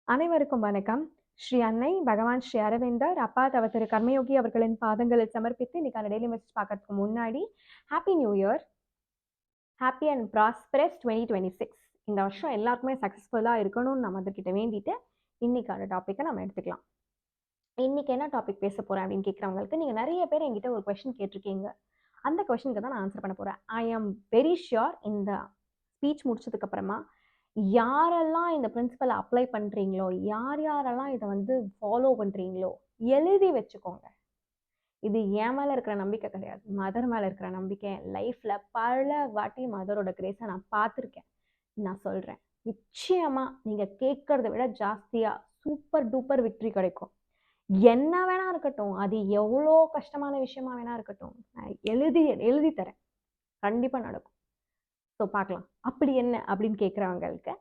அனைவருக்கும் வணக்கம். ஸ்ரீ அன்னை பகவான் ஸ்ரீ அரவிந்தர், அப்பா தவ திரு கர்மயோகி அவர்களின் பாதங்களில் சமர்ப்பித்து இன்னைக்கான டெய்லி மெசேஜ் பார்க்கறதுக்கு முன்னாடி, happy new year. Happy and prosperous 2026. இந்த வருஷம் எல்லாருக்குமே சக்ஸஸ்ஃபுல்லா இருக்கணும்னு நான் மதர்கிட்ட வேண்டிட்டு, இன்னைக்கான டாபிக்க நம்ம எடுத்துக்கலாம். இன்னைக்கு என்ன டாபிக் பேச போறேன் அப்படின்னு கேட்கிறவங்களுக்கு, நீங்க நெறைய பேர் என்கிட்ட ஒரு கொஸ்டின் கேட்டிருக்கீங்க. அந்த கொஸ்டினுக்கு தான் நான் ஆன்சர் பண்ண போறேன். ஐ அம் வெரி ஷூர் இந்த ஸ்பீச் முடிச்சதுக்கு அப்புறமா யாரெல்லாம் இந்த பிரின்சிபல் அப்ளை பண்றீங்களோ, யார் யாரெல்லாம் இத வந்து ஃபாலோ பண்றீங்களோ, எழுதி வச்சுக்கோங்க. இது என் மேல இருக்கிற நம்பிக்கை கிடையாது. மதர் மேல இருக்கிற நம்பிக்கை. என் லைஃப்ல பல வாட்டி மதரோட கிரேஸ நான் பார்த்துருக்கேன். நான் சொல்றேன். நிச்சயமா நீங்க கேட்கறத விட ஜாஸ்தியா சூப்பர் டூப்பர் விக்டரி கிடைக்கும். என்ன வேணா இருக்கட்டும். அது எவ்வளோ கஷ்டமான விஷயமா வேணா இருக்கட்டும். நான் எழுதி தரேன். கண்டிப்பா நடக்கும். ஸோ பார்க்கலாம். அப்படி என்ன அப்படின்னு கேட்கிறவங்களுக்கு,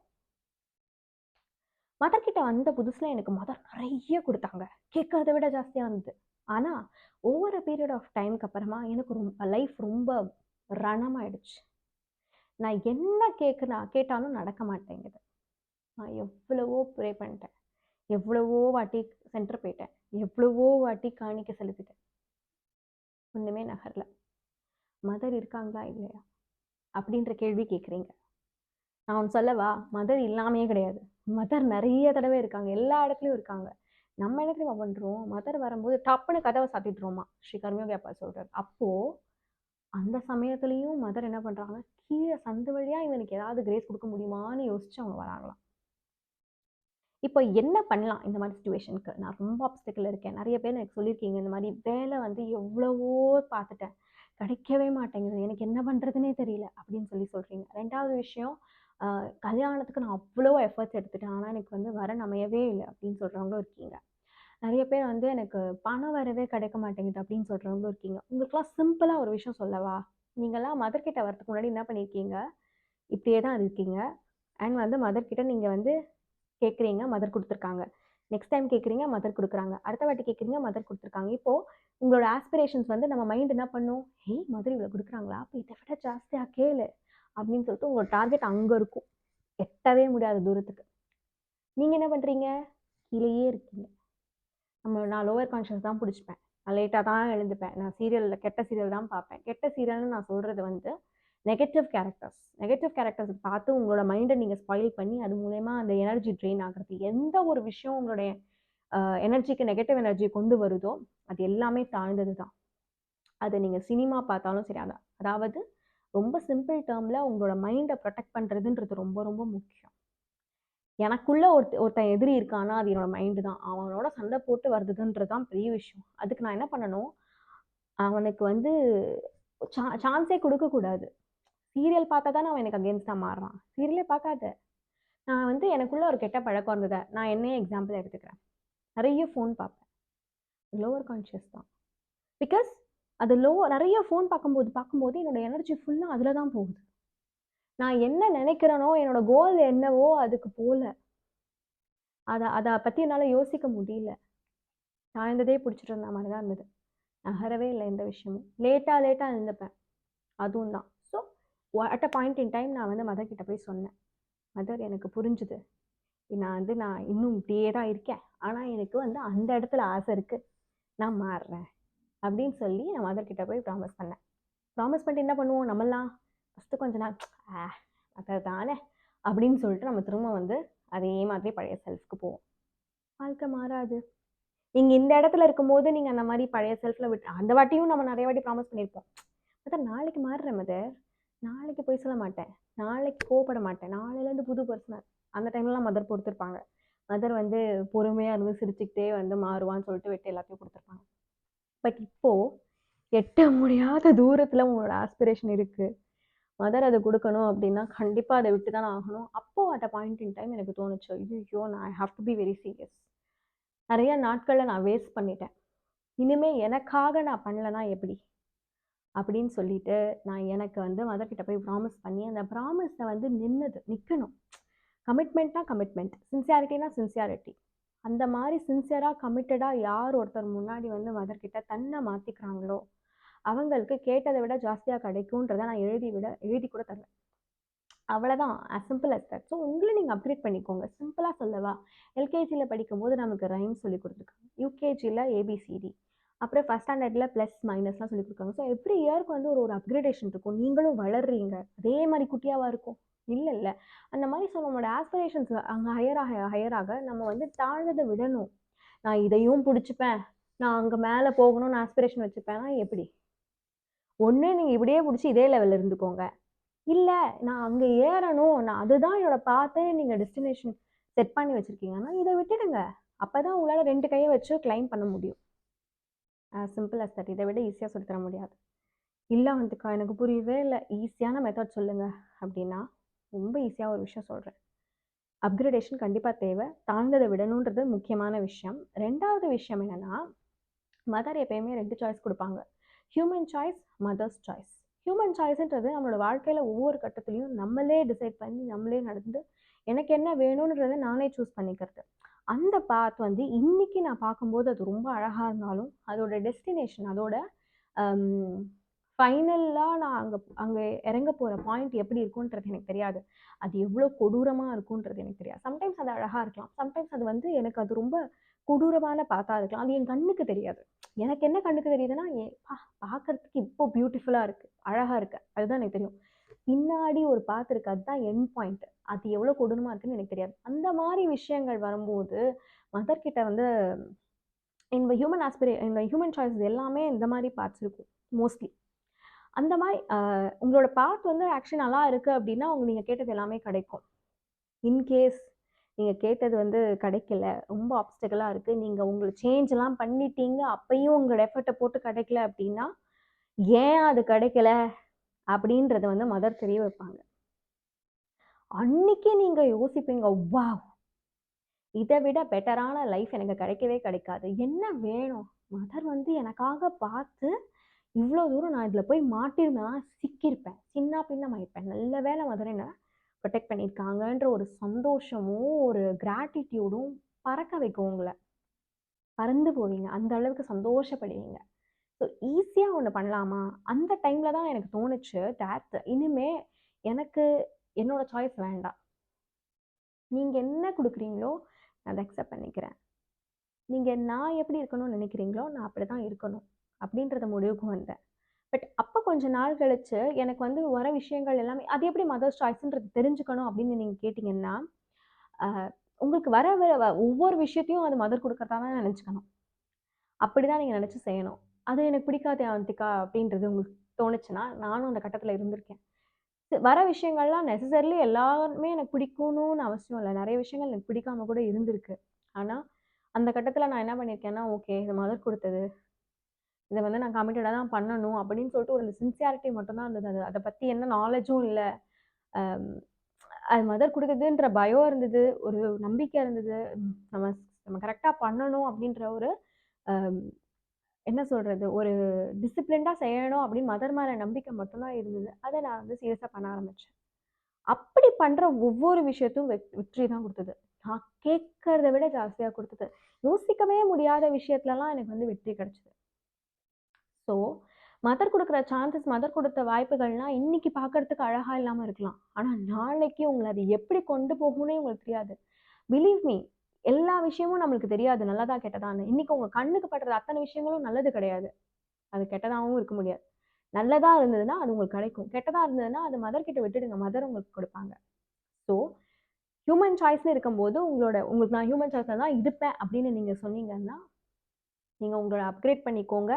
மதர் கிட்ட வந்த புதுசுல எனக்கு மதர் நிறைய கொடுத்தாங்க. கேட்கறத விட ஜாஸ்தியா இருந்தது. ஆனா ஓவர் அ பீரியட் ஆஃப் டைம்க்கு அப்புறமா எனக்கு லைஃப் ரொம்ப ரணமாயிடுச்சு. நான் என்ன கேட்டாலும் நடக்க மாட்டேங்குது. நான் எவ்வளவோ ப்ரே பண்ணிட்டேன். எவ்வளவோ வாட்டி சென்டர் போயிட்டேன். எவ்வளவோ வாட்டி காணிக்கை செலுத்திட்டேன். ஒண்ணுமே நகரல. மதர் இருக்காங்களா இல்லையா அப்படின்ற கேள்வி கேட்குறீங்க. நான் ஒன்று சொல்லவா? மதர் இல்லாமையே கிடையாது. மதர் நிறைய தடவை இருக்காங்க. எல்லா இடத்துலையும் இருக்காங்க. நம்ம என்ன தெரியுமா பண்றோம்? மதர் வரும்போது டப்புன்னு கதவை சாத்திட்டுருவோமா, ஸ்ரீ கர்மயோகி அப்பா சொல்றாரு. அப்போ அந்த சமயத்துலயும் மதர் என்ன பண்றாங்கன்னா, கீழே சந்து வழியா இவனுக்கு ஏதாவது கிரேஸ் கொடுக்க முடியுமான்னு யோசிச்சு அவங்க வராங்களாம். இப்போ என்ன பண்ணலாம் இந்த மாதிரி சுச்சுவேஷனுக்கு? நான் ரொம்ப ஆப்ஸ்டிக்கல் இருக்கேன். நிறைய பேர் எனக்கு சொல்லியிருக்கீங்க, இந்த மாதிரி வேலை வந்து எவ்வளவோ பார்த்துட்டேன், கிடைக்கவே மாட்டேங்குது, எனக்கு என்ன பண்றதுன்னே தெரியல அப்படின்னு சொல்றீங்க. ரெண்டாவது விஷயம், கல்யாணத்துக்கு நான் அவ்வளோ எஃபர்ட்ஸ் எடுத்துட்டேன், ஆனால் எனக்கு வந்து வரன் அமையவே இல்லை அப்படின்னு சொல்றவங்களும் இருக்கீங்க. நிறைய பேர் வந்து எனக்கு பணம் வரவே கிடைக்க மாட்டேங்குது அப்படின்னு சொல்றவங்களும் இருக்கீங்க. உங்களுக்குலாம் சிம்பிளா ஒரு விஷயம் சொல்லவா? நீங்கெல்லாம் மதர் கிட்ட வரதுக்கு முன்னாடி என்ன பண்ணியிருக்கீங்க? இப்படியே தான் இருக்கீங்க. அண்ட் வந்து மதர் கிட்ட நீங்க வந்து கேட்குறீங்க, மதர் கொடுத்துருக்காங்க. நெக்ஸ்ட் டைம் கேட்குறீங்க, மதர் கொடுக்குறாங்க. அடுத்த வாட்டி கேட்குறீங்க, மதர் கொடுத்துருக்காங்க. இப்போ உங்களோட ஆஸ்பிரேஷன்ஸ் வந்து நம்ம மைண்ட் என்ன பண்ணும்? ஹேய், மதர் இவ்வளோ கொடுக்குறாங்களா, அப்போ இதை விட ஜாஸ்தியா கேளு அப்படின்னு சொல்லிட்டு உங்களோட டார்கெட் அங்கே இருக்கும். எட்டவே முடியாத தூரத்துக்கு. நீங்க என்ன பண்றீங்க? கீழேயே இருக்கீங்க. நான் லோவர் கான்ஷியஸ் தான் பிடிச்சிப்பேன். நான் லேட்டாக தான் எழுந்துப்பேன். நான் கெட்ட சீரியல் தான் பார்ப்பேன். கெட்ட சீரியல்னு நான் சொல்றது வந்து நெகட்டிவ் கேரக்டர்ஸ் பார்த்து உங்களோட மைண்டை நீங்கள் ஸ்பாயில் பண்ணி அது மூலயமா அந்த எனர்ஜி ட்ரெயின் ஆகிறது. எந்த ஒரு விஷயம் உங்களுடைய எனர்ஜிக்கு நெகட்டிவ் எனர்ஜி கொண்டு வருதோ அது எல்லாமே தாழ்ந்தது தான். அது நீங்கள் சினிமா பார்த்தாலும் சரி, அதாவது ரொம்ப சிம்பிள் டேர்மில் உங்களோட மைண்டை ப்ரொடெக்ட் பண்ணுறதுன்றது ரொம்ப ரொம்ப முக்கியம். எனக்குள்ள ஒருத்தன் எதிரி இருக்கானா அது என்னோட மைண்டு தான். அவனோட சண்டை போட்டு வருதுன்றது தான் பெரிய விஷயம். அதுக்கு நான் என்ன பண்ணணும்? அவனுக்கு வந்து சான்ஸே கொடுக்கக்கூடாது. சீரியல் பார்த்தா தானே அவன் எனக்கு அகேன்ஸ்டா மாறுறான். சீரியலே பார்க்காத. நான் வந்து எனக்குள்ள ஒரு கெட்ட பழக்கம் இருந்தது. நான் என்னையே எக்ஸாம்பிள் எடுத்துக்கிறேன். நிறைய ஃபோன் பார்ப்பேன். லோவர் கான்ஷியஸ் தான். பிகாஸ் அது நிறைய ஃபோன் பார்க்கும்போது என்னோட எனர்ஜி ஃபுல்லா அதில் தான் போகுது. நான் என்ன நினைக்கிறேனோ, என்னோட கோல் என்னவோ அதுக்கு போல. அதை பற்றி என்னால் யோசிக்க முடியல. சாய்ந்ததே பிடிச்சிட்டு இருந்த மாதிரி தான் இருந்தது. நகரவே இல்லை எந்த விஷயமும். லேட்டாக எழுந்துப்பேன். அதுவும் தான். So at a point in time நான் வந்து மதர் கிட்ட போய் சொன்னேன். மதர், எனக்கு புரிஞ்சுது. நான் இன்னும் இப்படியே தான் இருக்கேன். ஆனால் எனக்கு வந்து அந்த இடத்துல ஆசை இருக்குது. நான் மாறுறேன் அப்படின்னு சொல்லி நான் மதர் கிட்ட போய் ப்ராமிஸ் பண்ணேன். ப்ராமிஸ் பண்ணிட்டு என்ன பண்ணுவோம் நம்மலாம்? ஃபஸ்ட்டு கொஞ்ச நாள் மதர் தானே அப்படின்னு சொல்லிட்டு நம்ம திரும்ப வந்து அதே மாதிரி பழைய செல்ஃப்க்கு போவோம். வாழ்க்கை மாறாது. நீங்க இந்த இடத்துல இருக்கும்போது நீங்க அந்த மாதிரி பழைய செல்ஃப்ல விட்டு அந்த வாட்டியும் நம்ம நிறைய வாட்டி ப்ராமிஸ் பண்ணியிருப்போம். மதர், நாளைக்கு மாறுறேன் மதர், நாளைக்கு போய் சொல்ல மாட்டேன், நாளைக்கு கோவப்பட மாட்டேன், நாளையிலேருந்து புது பர்சனல். அந்த டைம்லாம் மதர் பொறுத்திருப்பாங்க. மதர் வந்து பொறுமையாக இருந்து சிரிச்சுக்கிட்டே வந்து மாறுவான்னு சொல்லிட்டு விட்டு எல்லாத்தையும் கொடுத்துருப்பாங்க. பட் இப்போ எட்ட முடியாத தூரத்தில் உங்களோட ஆஸ்பிரேஷன் இருக்குது, மதர் அதை கொடுக்கணும் அப்படின்னா கண்டிப்பாக அதை விட்டு தான் ஆகணும். அப்போது at a point in time எனக்கு தோணுச்சு, ஐயோ நான் I have to be very serious. நிறைய நாட்களில் நான் வேஸ்ட் பண்ணிட்டேன். இனிமே எனக்காக நான் பண்ணலைன்னா எப்படி அப்படின்னு சொல்லிட்டு நான் எனக்கு வந்து மதர்கிட்ட போய் ப்ராமிஸ் பண்ணி அந்த ப்ராமிஸை வந்து நிற்கணும். கமிட்மெண்ட்னா கமிட்மெண்ட், சின்சியாரிட்டினா சின்சியாரிட்டி. அந்த மாதிரி சின்சியராக கமிட்டடாக யார் ஒருத்தர் முன்னாடி வந்து மதர்கிட்ட தன்னை மாற்றிக்கிறாங்களோ அவங்களுக்கு கேட்டதை விட ஜாஸ்தியாக கிடைக்கும்ன்றதை நான் எழுதி கூட தருவேன். அவ்வளதான். as simple as that. So உங்கள நீங்க அப்கிரேட் பண்ணிக்கோங்க. சிம்பிளா சொல்லவா? எல்கேஜில படிக்கும்போது நமக்கு ரைம்ஸ் சொல்லிக் குடுத்துருக்காங்க. யூகேஜில ஏபிசிடி. அப்புறம் ஃபர்ஸ்ட் ஸ்டாண்டர்ட்ல பிளஸ், மைனஸ்லாம் சொல்லிக் குடுக்குறாங்க. ஸோ எவ்ரி இயர்க்கு வந்து ஒரு அப்கிரேடேஷன் இருக்கும். நீங்களும் வளர்றீங்க. அதே மாரி குட்டியாவா இருக்கும்? இல்லல்ல. அந்த மாரி ஸோ நம்மளோட ஆஸ்பிரேஷன்ஸ் அங்க ஹையர் ஆக ஹையர் ஆக நம்ம வந்து தாழ்ந்தத விடணும். நான் இதையும் புடிச்சுப்பேன். நான் அங்க மேல போகணும்னு ஆஸ்பிரேஷன் வச்சுப்பேன்னா எப்படி? ஒண்ணு நீங்க இப்படியே புடிச்சு இதே லெவல்ல இருந்துக்கோங்க. இல்ல, நான் அங்க ஏறணும். நான் அதுதான் என்னோட பாத்துன்னு நீங்க டெஸ்டினேஷன் செட் பண்ணி வச்சிருக்கீங்கன்னா, இத விட்டுடுங்க. அப்பதான் உங்களால 2 கைய வச்சு கிளைம் பண்ண முடியும். Simple as that. இத விட ஈஸியா சொல்லி தர முடியாது. இல்ல வந்துக்கா எனக்கு புரியவே இல்ல. ஈஸியான மெத்தட் சொல்லுங்க அப்படின்னா, ரொம்ப ஈஸியா ஒரு விஷயம் சொல்றேன். அப்கிரேடேஷன் கண்டிப்பா தேவை. தாழ்ந்தத விடணுன்றது முக்கியமான விஷயம். 2வது விஷயம் என்னன்னா, மதர் எப்பயுமே 2 சாய்ஸ் குடுப்பாங்க. Human choice, mother's choice. Human சாய்ஸ்ன்றது நம்மளோட வாழ்க்கையில ஒவ்வொரு கட்டத்திலயும் நம்மளே டிசைட் பண்ணி, நம்மளே நடந்து, எனக்கு என்ன வேணும்ன்றத நானே சூஸ் பண்ணிக்கிறது. அந்த பாத் வந்து இன்னைக்கு நான் பார்க்கும்போது அது ரொம்ப அழகா இருந்தாலும், அதோட டெஸ்டினேஷன் அதோட அம் ஃபைனலா நான் அங்க அங்க இறங்க போற பாயிண்ட் எப்படி இருக்கும்ன்றது எனக்கு தெரியாது. அது எவ்ளோ கொடூரமா இருக்கும்ன்றது எனக்கு தெரியாது. சம்டைம்ஸ் அது அழகா இருக்கலாம். சம்டைம்ஸ் அது வந்து எனக்கு அது ரொம்ப கொடூரமான பாத்தா இருக்கலாம். அது என் கண்ணுக்கு தெரியாது. எனக்கு என்ன கண்ணுக்கு தெரியுதுன்னா, பார்க்கறதுக்கு இப்போ பியூட்டிஃபுல்லா இருக்கு. அழகா இருக்கு. அதுதான் எனக்கு தெரியும். பின்னாடி ஒரு பாத் இருக்கு. அதுதான் எண்ட் பாயிண்ட். அது எவ்வளோ கொடூரமா இருக்குன்னு எனக்கு தெரியாது. அந்த மாரி விஷயங்கள் வரும்போது, மதர் கிட்ட வந்து இந்த ஹியூமன் சாய்ஸஸ் எல்லாமே இந்த மாரி பார்ட்ஸ் இருக்கும். மோஸ்ட்லி. அந்த மாரி உங்களோட பாத் வந்து ஆக்சுவலி நல்லா இருக்கு அப்டின்னா, நீங்க கேட்டது எல்லாமே கிடைக்கும். இன்கேஸ் நீங்க கேட்டது வந்து கிடைக்கல, ரொம்ப ஆப்ஸ்டக்கிளா இருக்கு. நீங்க உங்கள சேஞ்ச்லாம் பண்ணிட்டீங்க. அப்பயும் உங்களோட எஃபர்ட்ட போட்டு கிடைக்கல அப்டின்னா, ஏன் அது கிடைக்கல? அப்டின்றத வந்து மதர் தெரிய வைப்பாங்க. அன்னைக்கு நீங்க யோசிப்பீங்க, வாவ்! இத விட பெட்டரான லைஃப் எனக்கு கிடைக்கவே கிடைக்காது. என்ன வேணும்? மதர் வந்து எனக்காக பார்த்து, இவ்ளோ தூரம் நான் இதுல போய் மாட்டியிருந்தேன்னா சிக்கியிருப்பேன். சின்ன பின்னமாயிருப்பேன். நல்ல வேளை மதர் என்ன புரொடெக்ட் பண்ணியிருக்காங்கன்ற ஒரு சந்தோஷமும், ஒரு கிராட்டிட்யூடும் பறக்க வைக்கும் உங்கள. பறந்து போவீங்க. அந்த அளவுக்கு சந்தோஷப்படுவீங்க. ஸோ ஈஸியா ஒண்ணு பண்ணலாமா? அந்த டைம்ல தான் எனக்கு தோணுச்சு, இனிமே எனக்கு என்னோட சாய்ஸ் வேண்டாம். நீங்க என்ன குடுக்குறீங்களோ, நான் அத அக்செப்ட் பண்ணிக்கிறேன். நீங்க நான் எப்படி இருக்கணும்னு நினைக்கிறீங்களோ, நான் அப்படிதான் இருக்கணும். அப்படின்றத முடிவுக்கு வந்தேன். பட் அப்ப கொஞ்ச நாள் கழிச்சு, எனக்கு வந்து வர விஷயங்கள் எல்லாமே அது எப்படி மதர்ஸ் சாய்ஸ்ன்றது தெரிஞ்சுக்கணும் அப்படின்னு நீங்க கேட்டீங்கன்னா, அ உங்களுக்கு வர வர ஒவ்வொரு விஷயத்தையும் அது மதர் குடுக்கறதா தான் நெனச்சுக்கணும். அப்படிதான் நீங்க நெனச்சு செய்யணும். அது எனக்கு பிடிக்காது அவந்திகா அப்படின்றது உங்களுக்கு தோணுச்சுன்னா, நானும் அந்த கட்டத்துல இருந்திருக்கேன். வர விஷயங்கள்லாம் நெசசரிலி எல்லாமே எனக்கு பிடிக்கணும்னு அவசியம் இல்ல. நெறைய விஷயங்கள் எனக்கு பிடிக்காம கூட இருந்திருக்கு. ஆனா, அந்த கட்டத்துல நான் என்ன பண்ணியிருக்கேன்னா, ஓகே இது மதர் குடுத்தது. இத வந்து நான் கமிட்டடா தான் பண்ணணும் அப்படின்னு சொல்லிட்டு ஒரு சின்சியாரிட்டி மட்டும் தான் இருந்தது. அத பத்தி எந்த நாலேட்ஜும் இல்ல. அம் அது மதர் குடுக்குதுன்ற பயம் இருந்தது. ஒரு நம்பிக்கை இருந்தது. நம்ம நம்ம கரெக்ட்டா பண்ணணும் அப்படின்ற ஒரு அ என்ன சொல்றது? ஒரு டிசிப்ளின்டா செய்யணும் அப்படின்னு மதர் மேல நம்பிக்கை மட்டும் தான் இருந்தது. அத நான் வந்து சீரியஸா பண்ண ஆரம்பிச்சேன். அப்படி பண்ற ஒவ்வொரு விஷயத்தும் வெற்றி தான் குடுத்தது. நான் கேட்கிறத விட ஜாஸ்தியா குடுத்தது. யோசிக்கவே முடியாத விஷயத்துலலாம் எனக்கு வந்து வெற்றி கிடைச்சது. ஸோ, மதர் குடுக்குற சான்ஸஸ், மதர் குடுத்த வாய்ப்புகள்லாம் இன்னைக்கு பார்க்கறதுக்கு அழகா இல்லாம இருக்கலாம். ஆனா, நாளைக்கு உங்கள அது எப்படி கொண்டு போகும்னே உங்களுக்கு தெரியாது. பிலீவ் மீ எல்லா விஷயமும் நம்மளுக்கு தெரியாது. நல்லதா, கெட்டதான்னு. இன்னைக்கு உங்க கண்ணுக்கு படுற அத்தன விஷயங்களும் நல்லது கிடையாது. அது கெட்டதாவும் இருக்க முடியாது. நல்லதா இருந்ததுன்னா, அது உங்களுக்கு கிடைக்கும். கெட்டதா இருந்ததுன்னா, அது மதர் கிட்ட விட்டுடுங்க. மதர் உங்களுக்கு குடுப்பாங்க. ஸோ, ஹியூமன் சாய்ஸ்ன்னு இருக்கும்போது, உங்களுக்கு நான் ஹியூமன் சாய்ஸ்ல தான் இருப்பேன் அப்படின்னு நீங்க சொன்னீங்கன்னா, நீங்க உங்கள அப்கிரேட் பண்ணிக்கோங்க.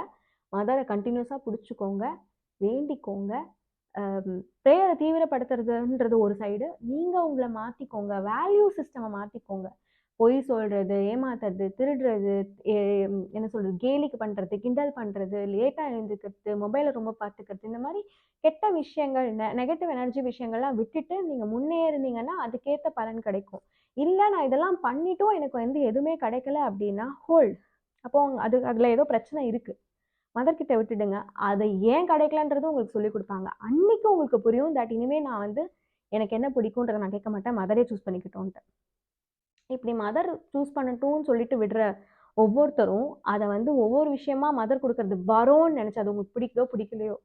மதர கன்டினியூஸா புடிச்சுக்கோங்க. வேண்டிக்கோங்க. பிரேயர தீவிரப்படுத்துறதுன்றது ஒரு சைடு. நீங்க உங்கள மாத்திக்கோங்க. வேல்யூ சிஸ்டம மாத்திக்கோங்க. பொய் சொல்றது, ஏமாத்துறது, திருடுறது, எ என்ன சொல்றது, கேலிக்கு பண்றது, கிண்டல் பண்றது, லேட்டா எழுந்துக்கிறது, மொபைல ரொம்ப பார்த்துக்கிறது, இந்த மாரி கெட்ட விஷயங்கள், நெகட்டிவ் எனர்ஜி விஷயங்கள்லாம் விட்டுட்டு நீங்க முன்னேறுனீங்கன்னா, அதுக்கேத்த பலன் கிடைக்கும். இல்ல நான் இதெல்லாம் பண்ணிட்டும் எனக்கு வந்து எதுவுமே கிடைக்கல அப்டின்னா, ஹோல்ட். அப்போ அதுல ஏதோ பிரச்சனை இருக்கு. மதர் கிட்ட விட்டுடுங்க. அது ஏன் கிடைக்கலன்றதும் உங்களுக்கு சொல்லிக் குடுப்பாங்க. அன்னைக்கு உங்களுக்கு புரியும் தட் இனிமே நான் வந்து எனக்கு என்ன பிடிக்கும்ன்றத நான் கேட்க மாட்டேன். மதரே சூஸ் பண்ணிக்கட்டும்ன்ட்டு. இப்படி மதர் சூஸ் பண்ணட்டும்னு சொல்லிட்டு விடுற ஒவ்வொருத்தரும், அத வந்து ஒவ்வொரு விஷயமா மதர் குடுக்கறது வரோன்னு நெனச்சு அது உங்களுக்கு பிடிக்குதோ, பிடிக்கலையோ,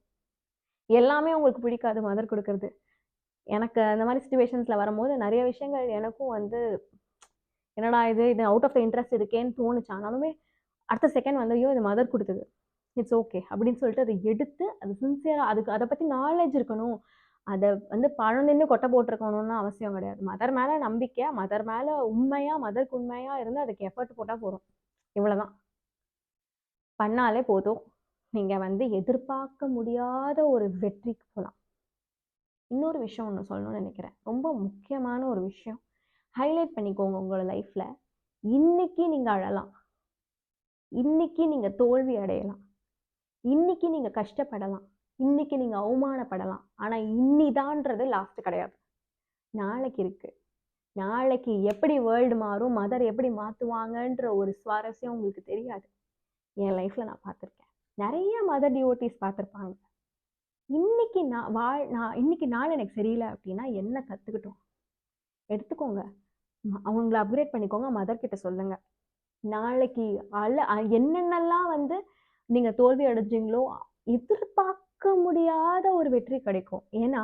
எல்லாமே உங்களுக்கு பிடிக்காது மதர் குடுக்கறது. எனக்கு அந்த மாதிரி சிச்சுவேஷன்ஸில் வரும்போது நிறைய விஷயங்கள் எனக்கும் வந்து என்னடா இது அவுட் ஆஃப் த இன்ட்ரெஸ்ட் இருக்கேன்னு தோணுச்சு. ஆனாலுமே அடுத்த செகண்ட் வந்து ஐயோ இது மதர் கொடுத்தது, இட்ஸ் ஓகே அப்படின்னு சொல்லிட்டு அதை எடுத்து அது சின்சியராக அதுக்கு அதை பற்றி நாலேஜ் இருக்கணும். அதை வந்து பழம் தின்னு கொட்டை போட்டிருக்கணும்னு அவசியம் கிடையாது. மதர் மேலே நம்பிக்கை, மதர் மேலே உண்மையாக, மதருக்கு உண்மையாக இருந்து அதுக்கு எஃபர்ட் போட்டால் போதும். இவ்வளோதான் பண்ணாலே போதும். நீங்கள் வந்து எதிர்பார்க்க முடியாத ஒரு வெற்றிக்கு போகலாம். இன்னொரு விஷயம் ஒன்று சொல்லணும்னு நினைக்கிறேன். ரொம்ப முக்கியமான ஒரு விஷயம், ஹைலைட் பண்ணிக்கோங்க உங்களோட லைஃப்பில். இன்னைக்கு நீங்கள் அழலாம், இன்னைக்கு நீங்கள் தோல்வி அடையலாம், இன்னைக்கு நீங்கள் கஷ்டப்படலாம், இன்னைக்கு நீங்கள் அவமானப்படலாம். ஆனால் இன்னிதான்றது லாஸ்ட் கிடையாது. நாளைக்கு இருக்கு. நாளைக்கு எப்படி வேர்ல்டு மாறும், மதர் எப்படி மாற்றுவாங்கன்ற ஒரு சுவாரஸ்யம் உங்களுக்கு தெரியாது. என் லைஃப்பில் நான் பார்த்துருக்கேன். நிறைய மதர் டிவோட்டிஸ் பார்த்துருப்பாங்க. இன்னைக்கு இன்னைக்கு நாள் எனக்கு சரியில்லை அப்படின்னா என்ன கற்றுக்கிட்டோம் எடுத்துக்கோங்க, அவங்கள அப்கிரேட் பண்ணிக்கோங்க, மதர் கிட்ட சொல்லுங்க. நாளைக்கு என்னென்னலாம் வந்து நீங்க தோல்வி அடைஞ்சீங்களோ எதிர்பார்க்க முடியாத ஒரு வெற்றி கிடைக்கும். ஏன்னா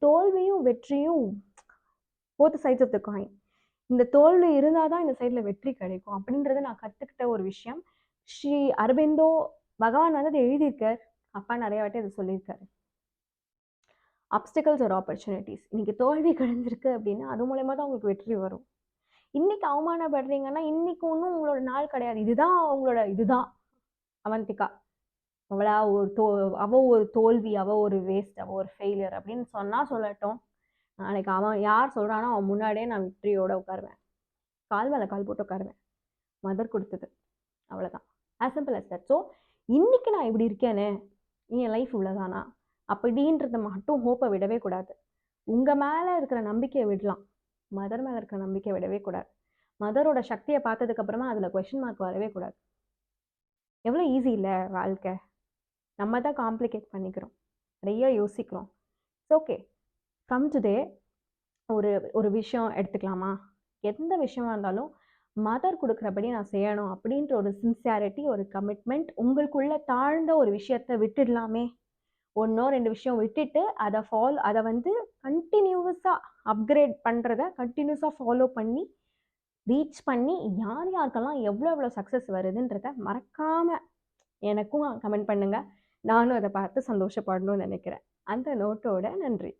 தோல்வியும் வெற்றியும் both sides of the coin. இந்த தோல்வி இருந்தாதான் இந்த சைட்ல வெற்றி கிடைக்கும் அப்படின்றத நான் கத்துக்கிட்ட ஒரு விஷயம். ஸ்ரீ அரபிந்தோ பகவான் வந்து அதை எழுதியிருக்கார். அப்பா நிறைய வாட்டி அதை சொல்லியிருக்காரு. அப்டிகல்ஸ் ஒரு ஆப்பர்ச்சுனிட்டிஸ். இன்னைக்கு தோல்வி கிடைஞ்சிருக்கு அப்படின்னா அது மூலயமா தான் உங்களுக்கு வெற்றி வரும். இன்னைக்கு அவமானப்படுறீங்கன்னா இன்னைக்கு ஒன்றும் உங்களோட நாள் கிடையாது. இதுதான் அவந்திகா, அவ ஒரு தோல்வி, அவ ஒரு வேஸ்ட், அவ ஒரு ஃபெயிலியர் அப்படின்னு சொல்லட்டும். நாளைக்கு அவன் யார் சொல்றானோ அவன் முன்னாடியே நான் வெற்றியோட உட்காருவேன், கால் மேல கால் போட்டு உட்காருவேன். மதர் கொடுத்தது, அவ்வளோதான். As simple as that. So இன்னைக்கு நான் இப்படி இருக்கேனே, என் லைஃப் உள்ளதானா அப்படின்றத மட்டும் ஹோப்பை விடவே கூடாது. உங்க மேல இருக்கிற நம்பிக்கையை விடலாம், மதர் மேல இருக்கிற நம்பிக்கையை விடவே கூடாது. மதரோட சக்தியை பார்த்ததுக்கு அப்புறமா அதுல கொஸ்டின் மார்க் வரவே கூடாது. எவ்வளோ ஈஸி இல்லை வாழ்க்கை. நம்ம தான் காம்ப்ளிகேட் பண்ணிக்கிறோம், நிறைய யோசிக்கிறோம். It's okay. ஃப்ரம் டுடே ஒரு விஷயம் எடுத்துக்கலாமா, எந்த விஷயமா இருந்தாலும் மதர் கொடுக்குறபடி நான் செய்யணும் அப்படின்ற ஒரு சின்சியாரிட்டி, ஒரு கமிட்மெண்ட், உங்களுக்குள்ள தாழ்ந்த ஒரு விஷயத்த விட்டுடலாமே. ஒன்றோ 2 விஷயம் விட்டுட்டு அதை வந்து கண்டினியூஸாக அப்கிரேட் பண்ணுறத கண்டினியூஸாக ஃபாலோ பண்ணி ரீச் பண்ணி யாருக்கெல்லாம் எவ்வளோ சக்ஸஸ் வருதுன்றத மறக்காமல் எனக்கும் கமெண்ட் பண்ணுங்கள். நானும் அதை பார்த்து சந்தோஷப்படணும்னு நினைக்கிறேன். அந்த நோட்டோட நன்றி.